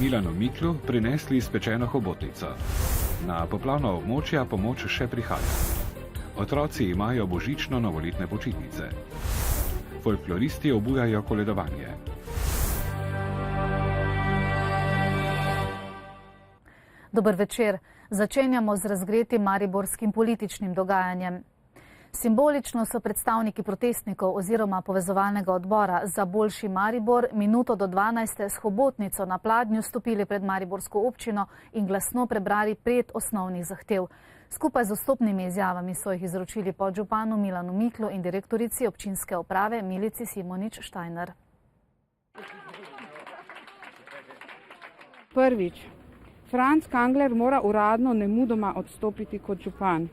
Milanu Miklu prinesli spečeno hobotnico. Na poplavna območja pomoč še prihaja. Otroci imajo božično-novoletne počitnice. Folkloristi obujajo koledovanje. Dober večer. Začenjamo z razgretim mariborskim političnim dogajanjem. Simbolično so predstavniki protestnikov oziroma povezovalnega odbora za boljši Maribor minuto do 12. s hobotnico na pladnju stopili pred mariborsko občino in glasno prebrali 5 osnovnih zahtev. Skupaj z vstopnimi izjavami so jih izročili podžupanu Milanu Miklu in direktorici občinske uprave Milici Simonič-Štajner. Prvič. Franc Kangler mora uradno nemudoma odstopiti kot župan.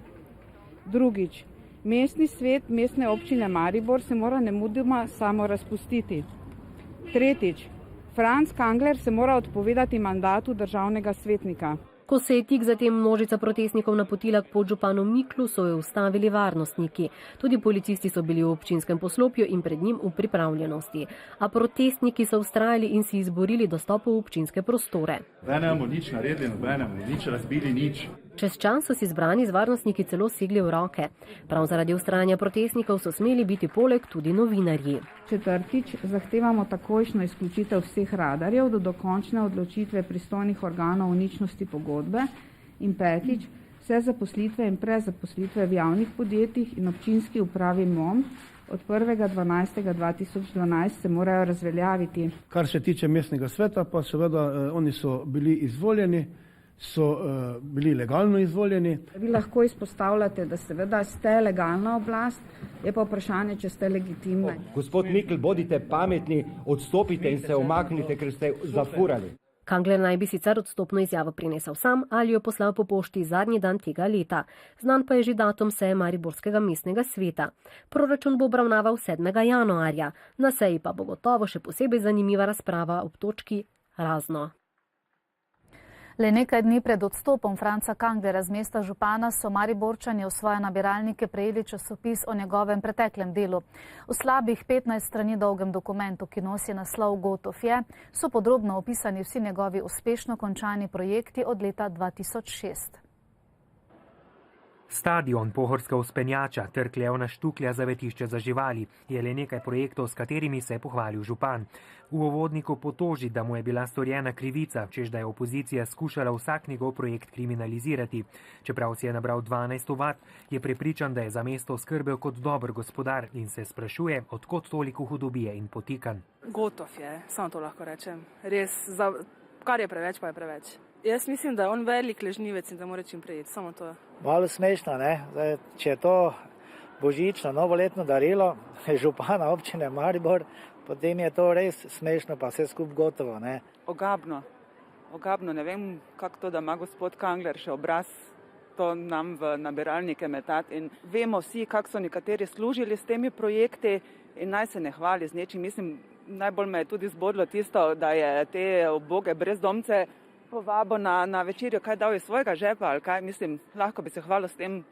Drugič. Mestni svet mestne občine Maribor se mora nemudoma samo razpustiti. Tretjič. Franc Kangler se mora odpovedati mandatu državnega svetnika. Ko se je tik zatem množica protestnikov napotila k podžupanu Miklu, so jo ustavili varnostniki. Tudi policisti so bili v občinskem poslopju in pred njim v pripravljenosti. A protestniki so vztrajali in si izborili dostop v občinske prostore. Nobenemu nič naredili, nobenemu nič razbili, nič. Čez čas so si zbrani z varnostniki celo segli v roke. Prav zaradi vztrajanja protestnikov so smeli biti poleg tudi novinarji. Četrtič. Zahtevamo takojšnjo izključitev vseh radarjev do dokončne odločitve pristojnih organov o ničnosti pogodbe. In petič. Vse zaposlitve in prezaposlitve v javnih podjetjih in občinski upravi MOM od 1.12.2012 se morajo razveljaviti. Kar se tiče mestnega sveta, pa seveda oni so bili izvoljeni, so bili legalno izvoljeni. Vi lahko izpostavljate, da seveda ste legalna oblast, je pa vprašanje, če ste legitimni. Gospod Mikl, bodite pametni, odstopite in se umaknite, ker ste zafurali. Kangler naj bi sicer odstopno izjavo prinesel sam ali jo poslal po pošti zadnji dan tega leta. Znan pa je že datum seje Mariborskega mestnega sveta. Proračun bo obravnaval 7. januarja. Na seji pa bo gotovo še posebej zanimiva razprava ob točki razno. Le nekaj dni pred odstopom Franca Kanglera z mesta župana so Mariborčani v svoje nabiralnike prejeli časopis o njegovem preteklem delu. V slabih 15 strani dolgem dokumentu, ki nosi naslov Gotov je, so podrobno opisani vsi njegovi uspešno končani projekti od leta 2006. Stadion, Pohorska vzpenjača, Trg Leona Štuklja, zavetišče za živali je le nekaj projektov, s katerimi se je pohvalil župan. V uvodniku potoži, da mu je bila storjena krivica, čež da je opozicija skušala vsak njegov projekt kriminalizirati. Čeprav si je nabral 12 ovadb, je prepričan, da je za mesto skrbel kot dober gospodar in se sprašuje, odkot toliko hudobije in potikanj. Gotov je, samo to lahko rečem. Res, kar je preveč, pa je preveč. Jaz mislim, da je on velik ležnivec in da mora čim prej, samo to. Malo smešno, ne? Zdaj, če je to božično, novoletno darilo župana občine Maribor, potem je to res smešno, pa vse skup gotovo, ne? Ogabno, ne vem, kako to, da ima gospod Kangler še obraz to nam v nabiralnike metati in vemo vsi, kako so nekateri služili s temi projekti in naj se ne hvali z nečim. Mislim, najbolj me je tudi zbodlo tisto, da je te uboge brezdomce povabo na večerjo, kaj dal iz svojega žepa ali kaj, mislim, lahko bi se hvalil s tem,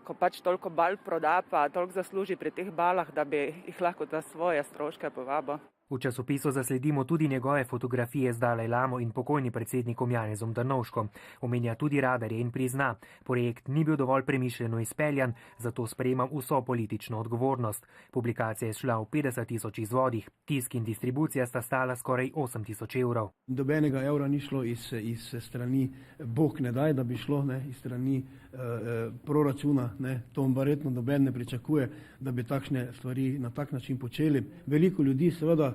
ko pač toliko bal proda, pa toliko zasluži pri teh balah, da bi jih lahko za svoje stroške povabo. V časopisu zasledimo tudi njegove fotografije z Dalajlamo in pokojnim predsednikom Janezom Drnovškom. Omenja tudi radarje in prizna, projekt ni bil dovolj premišljeno izpeljan, zato sprejemam vso politično odgovornost. Publikacija je šla v 50 000 izvodih, tisk in distribucija sta stala skoraj 8 000 evrov. Dobenega evra ni šlo iz strani Bog ne daj, da bi šlo iz strani proračuna. To verjetno noben ne pričakuje, da bi takšne stvari na tak način počeli. Veliko ljudi seveda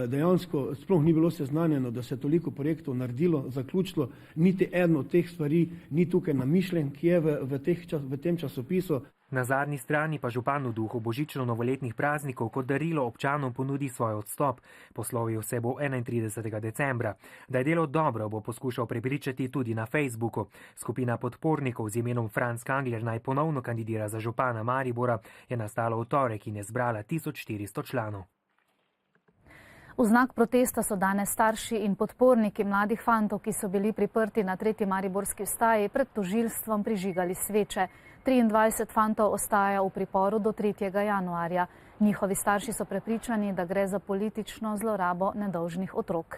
dejansko sploh ni bilo seznanjeno, da se toliko projektov naredilo, zaključilo. Niti eno od teh stvari ni tukaj namišljen, ki je v tem časopisu. Na zadnji strani pa župan v duhu božično-novoletnih praznikov kot darilo občanom ponudi svoj odstop. Poslovil se bo 31. decembra. Da je delo dobro, bo poskušal prepričati tudi na Facebooku. Skupina podpornikov z imenom Franc Kangler naj ponovno kandidira za župana Maribora je nastala v torek in je zbrala 1400 članov. V znak protesta so danes starši in podporniki mladih fantov, ki so bili priprti na 3. mariborski vstaji, pred tožilstvom prižigali sveče. 23 fantov ostaja v priporu do 3. januarja. Njihovi starši so prepričani, da gre za politično zlorabo nedolžnih otrok.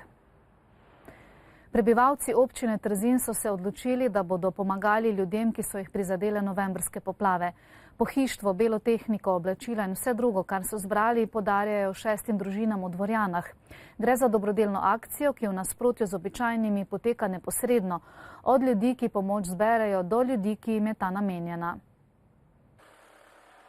Prebivalci občine Trzin so se odločili, da bodo pomagali ljudem, ki so jih prizadele novembrske poplave. Pohištvo, belo tehniko, oblačila in vse drugo, kar so zbrali, podarjajo 6 družinam v Dvorjanah. Gre za dobrodelno akcijo, ki v nasprotju z običajnimi poteka neposredno, od ljudi, ki pomoč zberejo, do ljudi, ki jim je ta namenjena.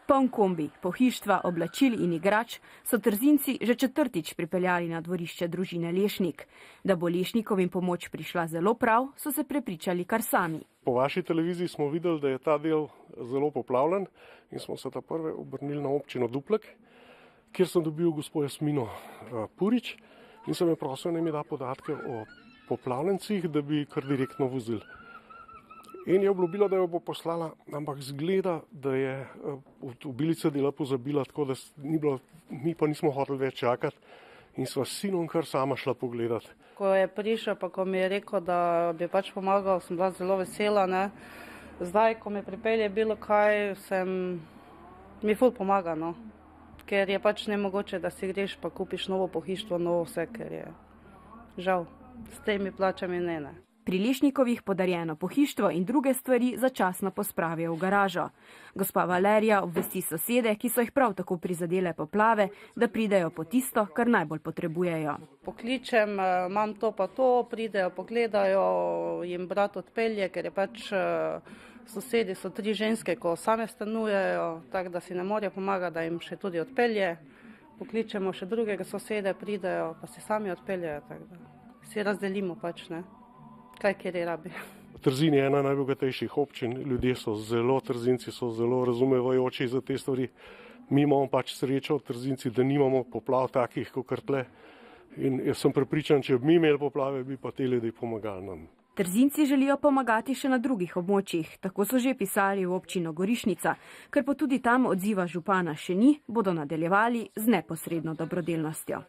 Poln kombi, pohištva, oblačil in igrač so Trzinci že 4. pripeljali na dvorišče družine Lešnik. Da bo Lešnikovim pomoč prišla zelo prav, so se prepričali kar sami. Po vaši televiziji smo videli, da je ta del zelo poplavljen in smo se ta prve obrnili na občino Duplek, kjer sem dobil gospo Jasmino Purič in sem jo prosil, da mi da podatke o poplavljencih, da bi kar direktno vozili. In je obljubila, da jo bo poslala, ampak zgleda, da je obilica dela pozabila, tako da mi pa nismo hoteli več čakati in sva s sinom kar sama šla pogledati. Ko je prišel, pa ko mi je rekel, da bi pač pomagal, sem bila zelo vesela. Ne? Zdaj, ko me pripelje bilo kaj, mi ful pomaga, no? Ker je pač nemogoče, da si greš pa kupiš novo pohištvo, novo vse, ker je žal s temi plačami ne. Pri Lešnikovih podarjeno pohištvo in druge stvari začasno pospravijo v garažo. Gospa Valerija obvesti sosede, ki so jih prav tako prizadele poplave, da pridejo po tisto, kar najbolj potrebujejo. Pokličem, imam to pa to, pridejo, pogledajo, jim brat odpelje, ker je pač sosedi so 3 ženske, ko same stanujejo, tako da si ne morejo pomagati, da jim še tudi odpelje. Pokličemo še drugega sosede, pridejo, pa si sami odpeljejo, tako da si razdelimo pač, ne. Kaj kjer je rabi. Trzin je ena najbogatejših občin, ljudje so zelo, Trzinci so zelo razumevajoči za te stvari. Mi imamo pač srečo, Trzinci, da nimamo poplav takih, kot tle. In jaz sem prepričan, če bi mi imeli poplave, bi pa te ljudi pomagali nam. Trzinci želijo pomagati še na drugih območjih, tako so že pisali v občino Gorišnica, ker pa tudi tam odziva župana še ni, bodo nadaljevali z neposredno dobrodelnostjo.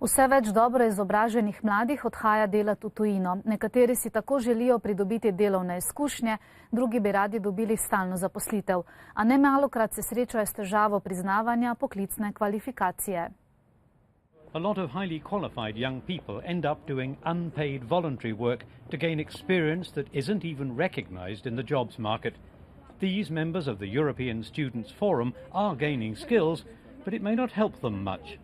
Vse več dobro izobraženih mladih odhaja delati v tujino. Nekateri si tako želijo pridobiti delovne izkušnje, drugi bi radi dobili stalno zaposlitev. A ne malokrat se srečajo s težavo priznavanja poklicne kvalifikacije. A lot of highly qualified young people end up doing unpaid voluntary work to gain experience that isn't even recognized in the jobs market. These members of the European Students' Forum are gaining skills, but it may not help them much.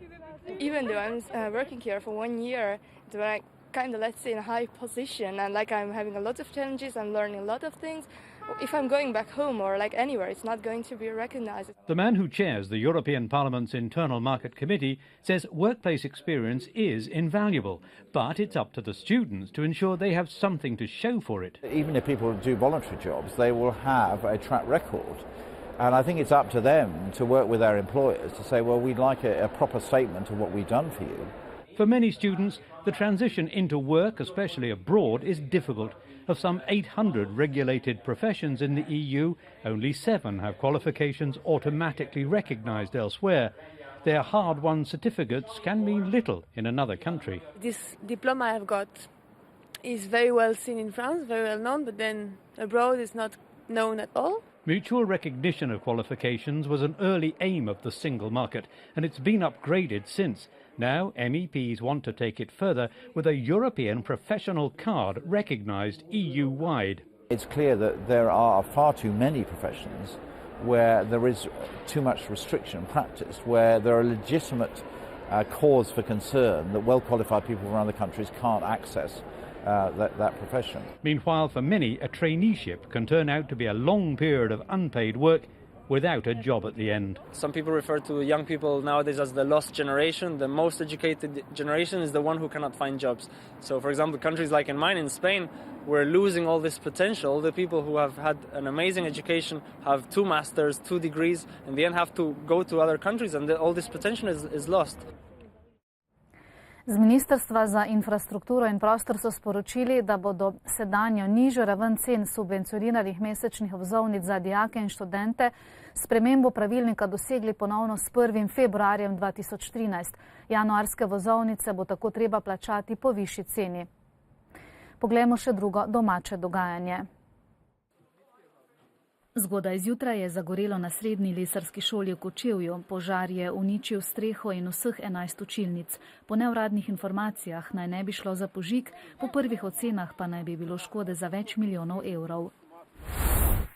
Even though I'm working here for 1 year, I'm kind of, let's say, in a high position and I'm having a lot of challenges, I'm learning a lot of things. If I'm going back home or anywhere, it's not going to be recognized. The man who chairs the European Parliament's Internal Market Committee says workplace experience is invaluable, but it's up to the students to ensure they have something to show for it. Even if people do voluntary jobs, they will have a track record. And I think it's up to them to work with their employers to say, well, we'd like a proper statement of what we've done for you. For many students, the transition into work, especially abroad, is difficult. Of some 800 regulated professions in the EU, only 7 have qualifications automatically recognised elsewhere. Their hard-won certificates can mean little in another country. This diploma I've got is very well seen in France, very well known, but then abroad it's not known at all. Mutual recognition of qualifications was an early aim of the single market, and it's been upgraded since. Now MEPs want to take it further with a European professional card recognised EU-wide. It's clear that there are far too many professions where there is too much restriction practiced, where there are legitimate cause for concern that well-qualified people from other countries can't access that profession. Meanwhile, for many, a traineeship can turn out to be a long period of unpaid work without a job at the end. Some people refer to young people nowadays as the lost generation. The most educated generation is the one who cannot find jobs. So, for example, countries like in mine, in Spain, we're losing all this potential. The people who have had an amazing education, have 2 masters, 2 degrees, in the end have to go to other countries, and all this potential is lost. Z Ministrstva za infrastrukturo in prostor so sporočili, da bodo sedanjo nižjo raven cen subvencioniranih mesečnih vozovnic za dijake in študente spremembo pravilnika dosegli ponovno s 1. februarjem 2013. Januarske vozovnice bo tako treba plačati po višji ceni. Poglejmo še drugo domače dogajanje. Zgodaj zjutraj je zagorelo na srednji lesarski šoli v Kočevju. Požar je uničil streho in vseh 11 učilnic. Po neuradnih informacijah naj ne bi šlo za požig, po prvih ocenah pa naj bi bilo škode za več milijonov evrov.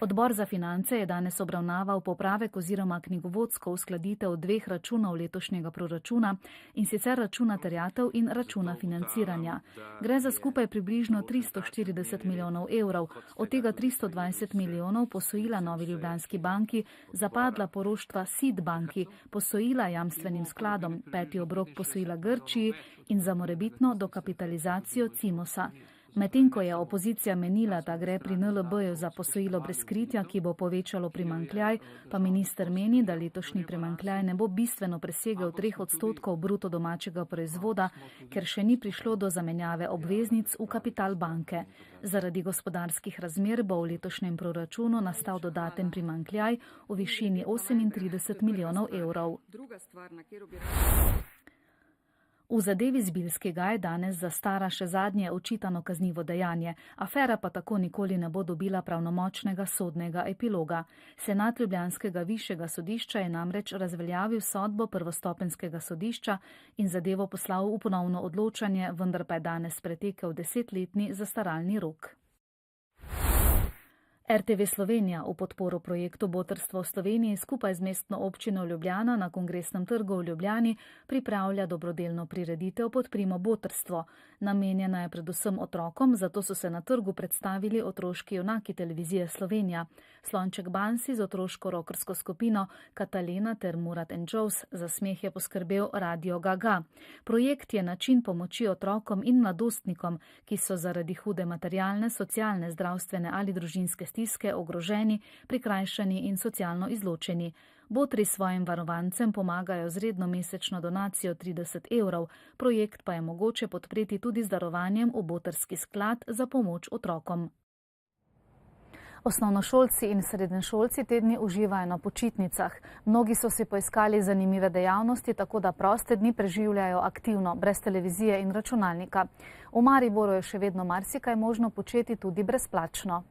Odbor za finance je danes obravnaval popravek oziroma knjigovodsko uskladitev dveh računov letošnjega proračuna, in sicer računa terjatev in računa financiranja. Gre za skupaj približno 340 milijonov evrov, od tega 320 milijonov posojila Novi Ljubljanski banki, zapadla poroštva SID banki, posojila jamstvenim skladom, peti obrok posojila Grčiji in za morebitno dokapitalizacijo Cimosa. Medtem ko je opozicija menila, da gre pri NLB-ju za posojilo brez kritja, ki bo povečalo primanjkljaj, pa minister meni, da letošnji primanjkljaj ne bo bistveno presegel 3% bruto domačega proizvoda, ker še ni prišlo do zamenjave obveznic v kapital banke. Zaradi gospodarskih razmer bo v letošnjem proračunu nastal dodaten primanjkljaj v višini 38 milijonov evrov. V zadevi Zbiljskega je danes zastara še zadnje očitano kaznivo dejanje, afera pa tako nikoli ne bo dobila pravnomočnega sodnega epiloga. Senat Ljubljanskega višjega sodišča je namreč razveljavil sodbo prvostopenjskega sodišča in zadevo poslal v ponovno odločanje, vendar pa je danes pretekel 10-letni zastaralni rok. RTV Slovenija v podporo projektu Botrstvo v Sloveniji skupaj z mestno občino Ljubljana na Kongresnem trgu v Ljubljani pripravlja dobrodelno prireditev Podprimo botrstvo. Namenjena je predvsem otrokom, zato so se na trgu predstavili otroški junaki televizije Slovenija. Slonček Bansi z otroško rokersko skupino Katalena ter Murat and Joes, za smeh je poskrbel Radio Gaga. Projekt je način pomoči otrokom in mladostnikom, ki so zaradi hude materialne, socialne, zdravstvene ali družinske stiske ogroženi, prikrajšani in socialno izločeni. Botri svojim varovancem pomagajo z redno mesečno donacijo 30 evrov, projekt pa je mogoče podpreti tudi z darovanjem v botrski sklad za pomoč otrokom. Osnovnošolci in srednješolci te dni uživajo na počitnicah. Mnogi so si poiskali zanimive dejavnosti, tako da proste dni preživljajo aktivno, brez televizije in računalnika. V Mariboru je še vedno marsikaj možno početi tudi brezplačno.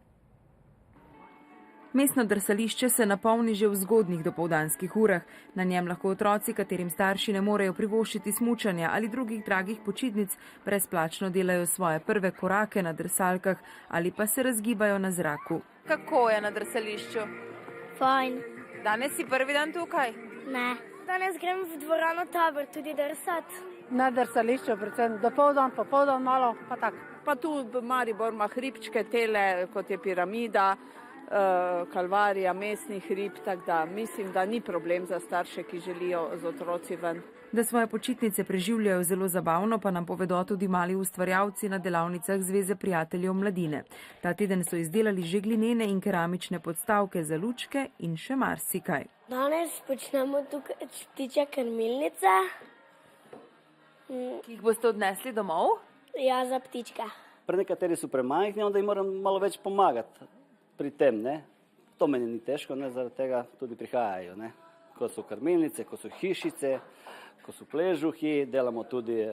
Mestno drsališče se napolni že v zgodnjih dopoldanskih urah. Na njem lahko otroci, katerim starši ne morejo privoščiti smučanja ali drugih dragih počitnic, brezplačno delajo svoje prve korake na drsalkah ali pa se razgibajo na zraku. Kako je na drsališču? Fajn. Danes si prvi dan tukaj? Ne. Danes grem v dvorano Tabor tudi drsati. Na drsališču, predvsem dopoldan, popoldan malo, pa tak. Pa tu Maribor ima hribčke tele, kot je piramida, Kalvarija, mestni hrib, tako da mislim, da ni problem za starše, ki želijo z otroci ven. Da svoje počitnice preživljajo zelo zabavno, pa nam povedo tudi mali ustvarjalci na delavnicah Zveze prijateljev mladine. Ta teden so izdelali že glinene in keramične podstavke za lučke in še marsikaj. Danes počnemo tukaj ptičje krmilnice. Ki jih boste odnesli domov? Ja, za ptičke. Nekateri so premajhni, onda jim moram malo več pomagati pri tem, ne. To meni ni težko, ne, zaradi tega tudi prihajajo, ne. Ko so krmilnice, ko so hišice, ko so pležuhi, delamo tudi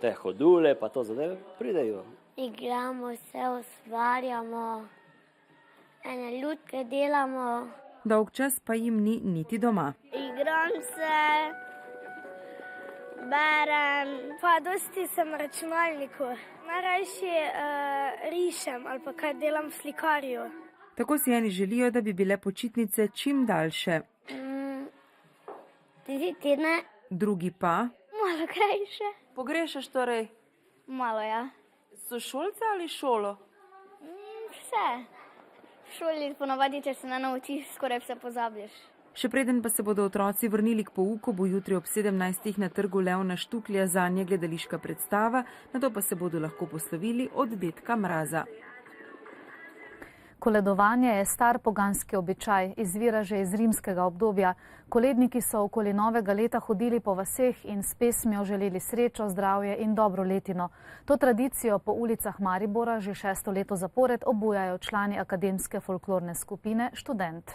te hodule, pa to zadeve, pridejo. Igramo se, ustvarjamo, ene lutke delamo. Dolg čas pa jim ni niti doma. Igram se, berem, pa dosti sem na računalniku. Najrajši rišem ali pa kaj delam v slikarju. Tako si eni želijo, da bi bile počitnice čim daljše. 3 tedne. Drugi pa? Malo krajše. Pogrešaš torej? Malo, ja. Sošolce ali šolo? Vse. V šoli ponavadi, če se ne naučiš, skoraj vse pozabiš. Še preden pa se bodo otroci vrnili k pouku, bo jutri ob 17. na trgu Leona Štuklja zanje gledališka predstava, nato pa se bodo lahko poslovili od dedka Mraza. Koledovanje je star poganski običaj, izvira že iz rimskega obdobja. Koledniki so okoli novega leta hodili po vaseh in s pesmijo želeli srečo, zdravje in dobro letino. To tradicijo po ulicah Maribora že 6. leto zapored obujajo člani akademske folklorne skupine Študent.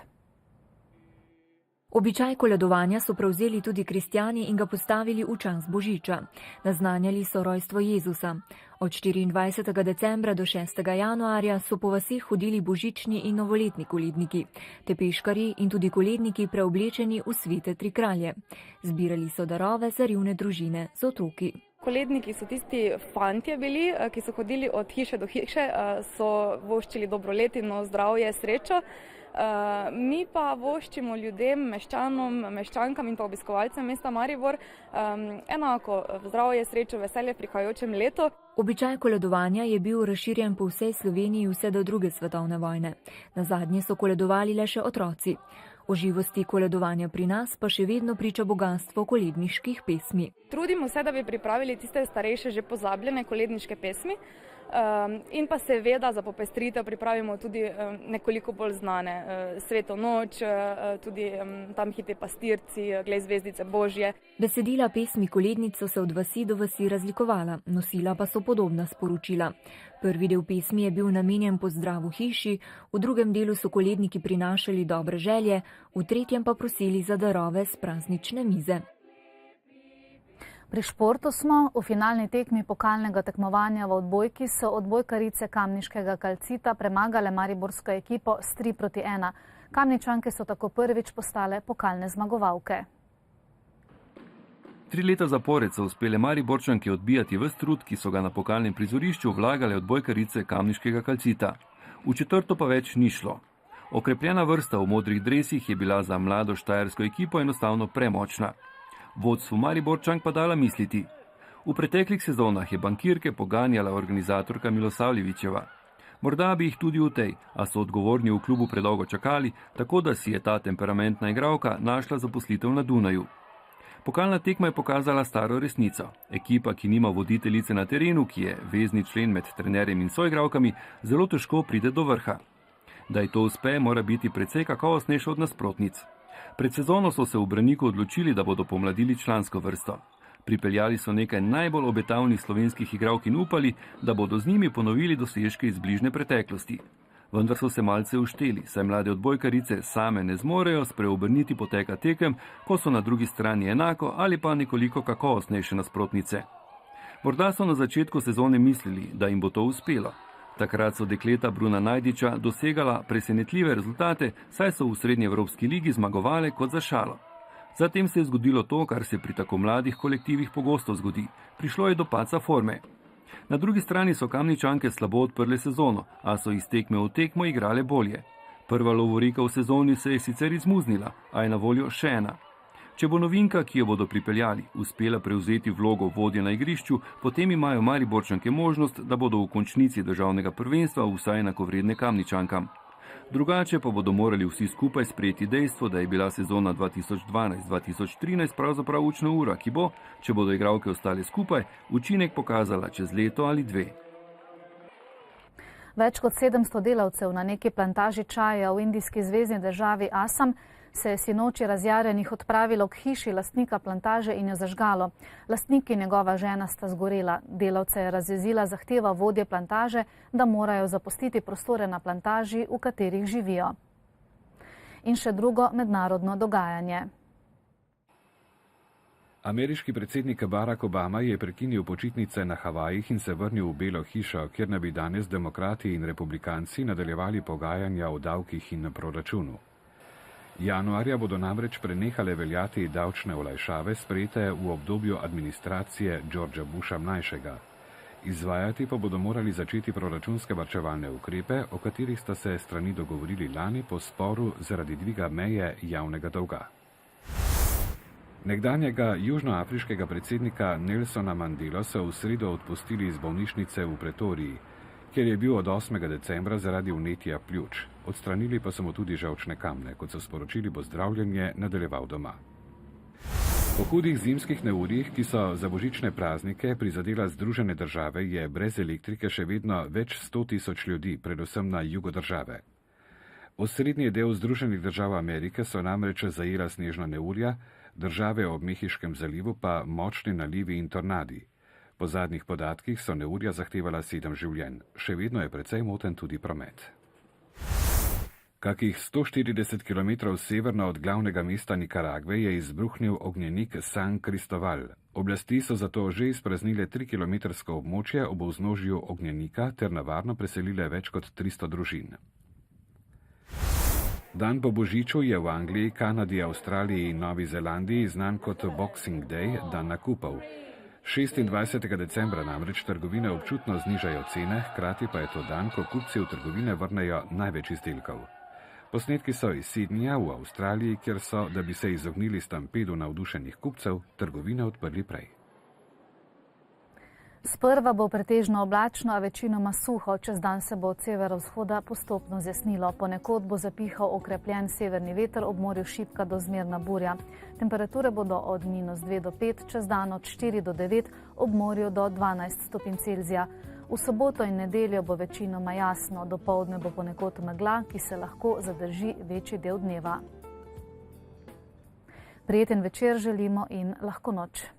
Običaj koledovanja so prevzeli tudi kristjani in ga postavili v čas Božiča. Naznanjali so rojstvo Jezusa. Od 24. decembra do 6. januarja so po vaseh hodili božični in novoletni koledniki, tepeškarji in tudi koledniki preoblečeni v svete tri kralje. Zbirali so darove za revne družine z otroki. Koledniki so tisti fantje bili, ki so hodili od hiše do hiše, so voščili dobroletino, zdravje, srečo. Mi pa voščimo ljudem, meščanom, meščankam in pa obiskovalcem mesta Maribor enako zdravje, srečo, veselje v prihajajočem letu. Običaj koledovanja je bil razširjen po vsej Sloveniji vse do 2. svetovne vojne. Nazadnje so koledovali le še otroci. O živosti koledovanja pri nas pa še vedno priča bogatstvo koledniških pesmi. Trudimo se, da bi pripravili tiste starejše, že pozabljene koledniške pesmi. In pa seveda za popestritev pripravimo tudi nekoliko bolj znane. Sveto noč, tudi tam hiti pastirci, Glej zvezdice Božje. Besedila pesmi kolednic so se od vasi do vasi razlikovala, nosila pa so podobna sporočila. Prvi del pesmi je bil namenjen pozdravu hiši, v drugem delu so koledniki prinašali dobre želje, v tretjem pa prosili za darove s praznične mize. Pri športu smo. V finalni tekmi pokalnega tekmovanja v odbojki so odbojkarice Kamniškega Kalcita premagale mariborsko ekipo s 3-1. Kamničanke so tako prvič postale pokalne zmagovalke. 3 leta zapored so uspele Mariborčanke odbijati ves trud, ki so ga na pokalnem prizorišču vlagale odbojkarice Kamniškega Kalcita. V četrto pa več ni šlo. Okrepljena vrsta v modrih dresih je bila za mlado štajersko ekipo enostavno premočna. Vodstvu Mariborčank pa dala misliti. V preteklih sezonah je bankirke poganjala organizatorka Milosavljevićeva. Morda bi jih tudi v tej, a so odgovorni v klubu predolgo čakali, tako da si je ta temperamentna igralka našla zaposlitev na Dunaju. Pokalna tekma je pokazala staro resnico. Ekipa, ki nima voditeljice na terenu, ki je vezni člen med trenerjem in soigralkami, zelo težko pride do vrha. Da ji to uspe, mora biti precej kakovostnejša od nasprotnic. Pred sezono so se v Braniku odločili, da bodo pomladili člansko vrsto. Pripeljali so nekaj najbolj obetavnih slovenskih igralk in upali, da bodo z njimi ponovili dosežke iz bližnje preteklosti. Vendar so se malce ušteli, saj mlade odbojkarice same ne zmorejo spreobrniti poteka tekem, ko so na drugi strani enako ali pa nekoliko kakovostnejše nasprotnice. Morda so na začetku sezone mislili, da jim bo to uspelo. Takrat so dekleta Bruna Najdiča dosegala presenetljive rezultate, saj so v srednjeevropski ligi zmagovale kot za šalo. Zatem se je zgodilo to, kar se pri tako mladih kolektivih pogosto zgodi. Prišlo je do padca forme. Na drugi strani so Kamničanke slabo odprle sezono, a so iz tekme v tekmo igrale bolje. Prva lovorika v sezoni se je sicer izmuznila, a je na voljo še ena. Če bo novinka, ki jo bodo pripeljali, uspela prevzeti vlogo vodje na igrišču, potem imajo Mariborčanke možnost, da bodo v končnici državnega prvenstva vsaj enakovredne Kamničankam. Drugače pa bodo morali vsi skupaj sprejeti dejstvo, da je bila sezona 2012-2013 pravzaprav učna ura, ki bo, če bodo igralke ostale skupaj, učinek pokazala čez leto ali dve. Več kot 700 delavcev na neki plantaži čaja v indijski zvezni državi Asam se je sinoči razjarjenih odpravilo k hiši lastnika plantaže in jo zažgalo. Lastnik in njegova žena sta zgorela. Delavce je razjezila zahteva vodje plantaže, da morajo zapustiti prostore na plantaži, v katerih živijo. In še drugo mednarodno dogajanje. Ameriški predsednik Barack Obama je prekinil počitnice na Havajih in se vrnil v Belo hišo, kjer naj bi danes demokrati in republikanci nadaljevali pogajanja o davkih in proračunu. Januarja bodo namreč prenehale veljati davčne olajšave, sprejete v obdobju administracije Georgea Busha mlajšega. Izvajati pa bodo morali začeti proračunske varčevalne ukrepe, o katerih sta se strani dogovorili lani po sporu zaradi dviga meje javnega dolga. Nekdanjega južnoafriškega predsednika Nelsona Mandelo so v sredo odpustili iz bolnišnice v Pretoriji, kjer je bil od 8. decembra zaradi vnetja pljuč. Odstranili pa so mu tudi žolčne kamne. Kot so sporočili, bo zdravljenje nadaljeval doma. Po hudih zimskih neurjih, ki so za božične praznike prizadela Združene države, je brez elektrike še vedno več 100.000 ljudi, predvsem na jugu države. Osrednji del Združenih držav Amerike so namreč zajela snežna neurja, države ob Mehiškem zalivu pa močni nalivi in tornadi. Po zadnjih podatkih so neurja zahtevala 7 življenj. Še vedno je precej moten tudi promet. Kakih 140 km severno od glavnega mesta Nikaragve je izbruhnil ognjenik San Cristobal. Oblasti so zato že izpraznile 3-kilometrsko območje ob vznožju ognjenika ter na varno preselile več kot 300 družin. Dan po Božiču je v Angliji, Kanadi, Avstraliji in Novi Zelandiji znan kot Boxing Day, dan nakupov. 26. decembra namreč trgovine občutno znižajo cene, hkrati pa je to dan, ko kupci v trgovine vrnejo največ izdelkov. Posnetki so iz Sydneyja v Avstraliji, kjer so, da bi se izognili stampedu navdušenih kupcev, trgovine odprli prej. Sprva bo pretežno oblačno, a večinoma suho. Čez dan se bo od severovzhoda postopno zjasnilo. Ponekod bo zapihal okrepljen severni veter, ob morju šibka do zmerna burja. Temperature bodo od -2 do 5, čez dan od 4 do 9, ob morju do 12 stopinj Celzija. V soboto in nedeljo bo večinoma jasno, dopoldne bo ponekod megla, ki se lahko zadrži večji del dneva. Prijeten večer želimo in lahko noč.